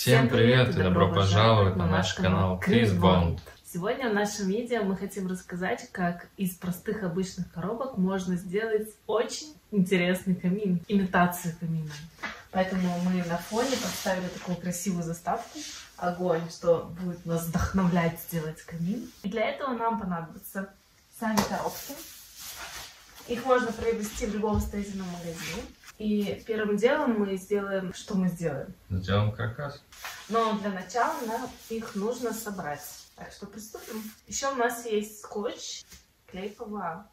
Всем привет и добро пожаловать на наш канал Крис Бонд. Сегодня в нашем видео мы хотим рассказать, как из простых обычных коробок можно сделать очень интересный камин, имитацию камина. Поэтому мы на фоне поставили такую красивую заставку «Огонь», что будет нас вдохновлять сделать камин. И для этого нам понадобятся сами коробки. Их можно приобрести в любом строительном магазине. И первым делом мы сделаем... Что мы сделаем? Сделаем каркас. Но для начала нам их нужно собрать. Так что приступим. Еще у нас есть скотч, клей ПВА.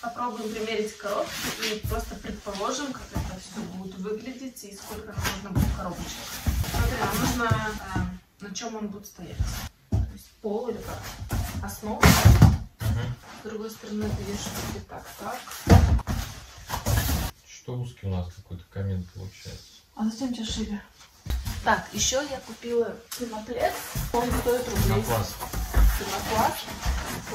Попробуем примерить коробку и просто предположим, как это все будет выглядеть и сколько нам нужно будет коробочек. Смотри, нам нужно, на чем он будет стоять. То есть пол или как? Основа. С другой стороны, вешать так. Что узкий у нас какой-то камин получается. А зачем тебе шире? Так, еще я купила пеноплест. Он стоит рублей. Пенопласт.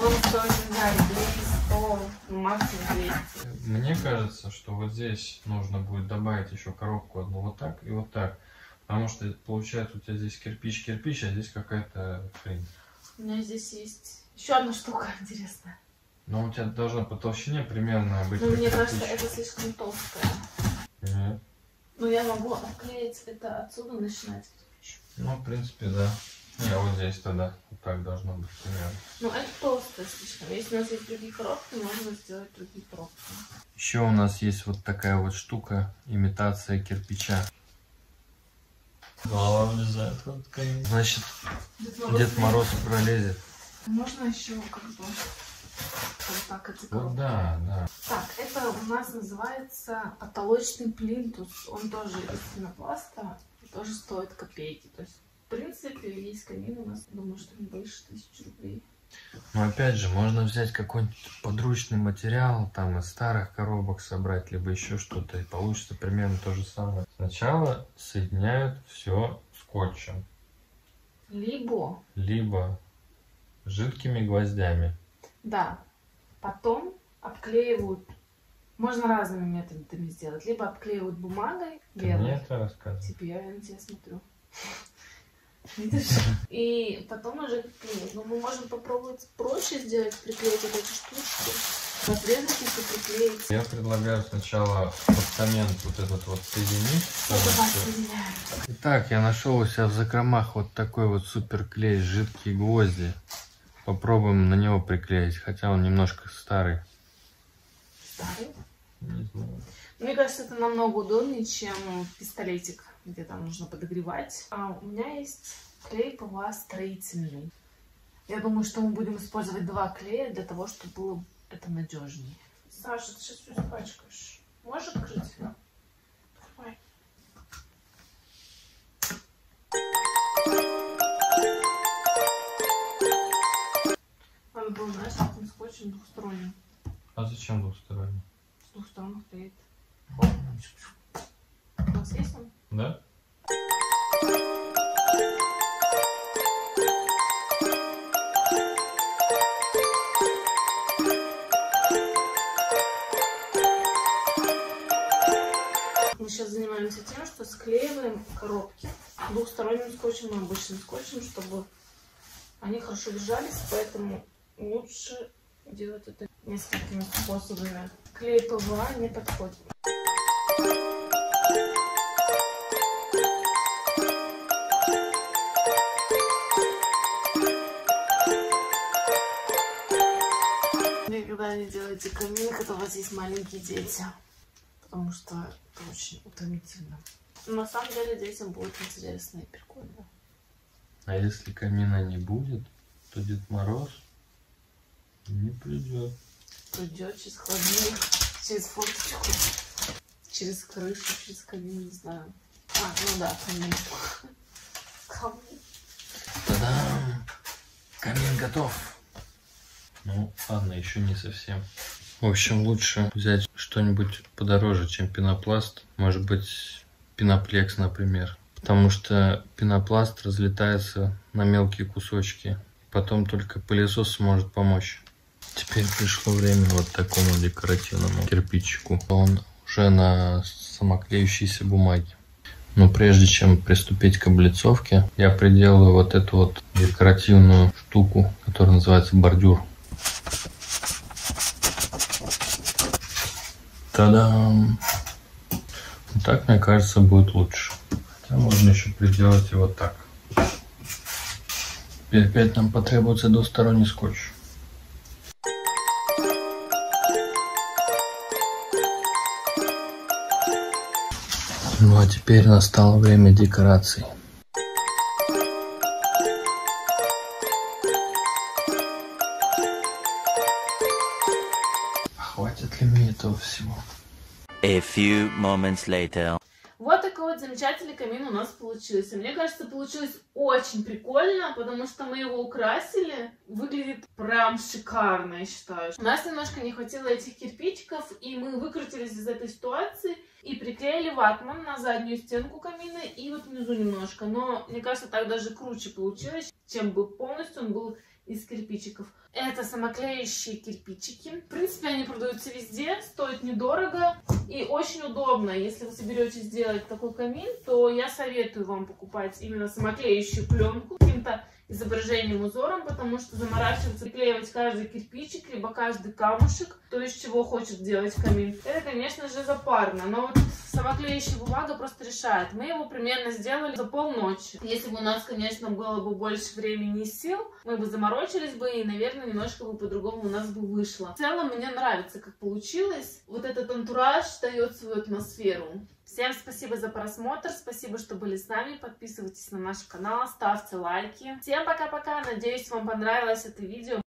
Он стоит, не знаю, рублей 100, максимум 200. Мне кажется, что вот здесь нужно будет добавить еще коробку одну вот так и вот так. Потому что получается у тебя здесь кирпич, а здесь какая-то хрень. У меня здесь есть еще одна штука интересная. Но у тебя должна по толщине примерно быть. Но мне кажется, это слишком толстое. Нет. Ну я могу обклеить это отсюда, начинать. Ну, в принципе, да. Не, вот здесь тогда вот так должно быть примерно. Ну, это толстое слишком. Если у нас есть другие коробки, можно сделать другие коробки. Еще у нас есть вот такая вот штука, имитация кирпича. Голова влезает в этот камин. Значит, Дед Мороз пролезет. Можно еще как бы вот так эти коробки. Вот, да. Так, это у нас называется потолочный плинтус. Он тоже из пенопласта, тоже стоит копейки. То есть, в принципе, есть камин у нас, думаю, что не больше 1000 рублей. Но опять же, можно взять какой-нибудь подручный материал, там из старых коробок собрать, либо еще что-то, и получится примерно то же самое. Сначала соединяют все скотчем. Либо жидкими гвоздями. Да. Потом обклеивают, можно разными методами сделать. Либо обклеивают бумагой белой. Мне это рассказывай. Тебе, я на тебя смотрю. Видишь? И потом уже клеить. Но мы можем попробовать проще сделать, приклеить вот эти штучки. Отрезать их и приклеить. Я предлагаю сначала постамент вот этот вот соединить. Итак, я нашел у себя в закромах вот такой вот супер клей, жидкие гвозди. Попробуем на него приклеить, хотя он немножко старый. Старый? Не знаю. Мне кажется, это намного удобнее, чем пистолетик, где там нужно подогревать. А у меня есть клей ПВА строительный. Я думаю, что мы будем использовать 2 клея для того, чтобы было это надежнее. Саша, ты сейчас все испачкаешь. Можешь открыть? Давай. Надо было, знаешь, этим скотчем двухсторонним. А зачем двухсторонний? С двух сторон клеит. У нас есть он? Да? Мы сейчас занимаемся тем, что склеиваем коробки двухсторонним скотчем и обычным скотчем, чтобы они хорошо держались, поэтому лучше делать это несколькими способами. Клей ПВА не подходит. Никогда не делайте камин, когда у вас есть маленькие дети, потому что это очень утомительно. Но на самом деле детям будет интересно и прикольно. А если камина не будет, то Дед Мороз не придет. Придет через холодильник, через форточку, через крышу, через камин, не знаю. Ну да, камин. Та-дам! Камин готов. Ну, ладно, еще не совсем. В общем, лучше взять что-нибудь подороже, чем пенопласт. Может быть, пеноплекс, например. потому что пенопласт разлетается на мелкие кусочки. Потом только пылесос сможет помочь. Теперь пришло время вот такому декоративному кирпичику. Он уже на самоклеющейся бумаге. Но прежде чем приступить к облицовке, я приделаю вот эту вот декоративную штуку, которая называется бордюр. Та-дам! Вот так, мне кажется, будет лучше. Хотя можно еще приделать его так. Теперь опять нам потребуется двусторонний скотч. Ну а теперь настало время декораций. Хватит ли мне этого всего? A few moments later. Вот такой вот замечательный камин у нас получился. Мне кажется, получилось очень прикольно, потому что мы его украсили. Выглядит прям шикарно, я считаю. У нас немножко не хватило этих кирпичиков, и мы выкрутились из этой ситуации и приклеили ватман на заднюю стенку камина и вот внизу немножко. Но мне кажется, так даже круче получилось, чем бы полностью он был из кирпичиков. Это самоклеящие кирпичики. В принципе, они продаются везде, стоят недорого и очень удобно. Если вы соберетесь сделать такой камин, то я советую вам покупать именно самоклеящую пленку с каким-то изображением, узором, потому что заморачиваться, приклеивать каждый кирпичик, либо каждый камушек, то, из чего хочет сделать камин, это, конечно же, запарно. Но вот самоклеящая бумага просто решает. Мы его примерно сделали за полночи. Если бы у нас, конечно, было бы больше времени и сил, мы бы заморочились бы и, наверное, немножко бы по-другому у нас бы вышло. В целом, мне нравится, как получилось. Вот этот антураж дает свою атмосферу. Всем спасибо за просмотр, спасибо, что были с нами. Подписывайтесь на наш канал, ставьте лайки. Всем пока-пока, надеюсь, вам понравилось это видео.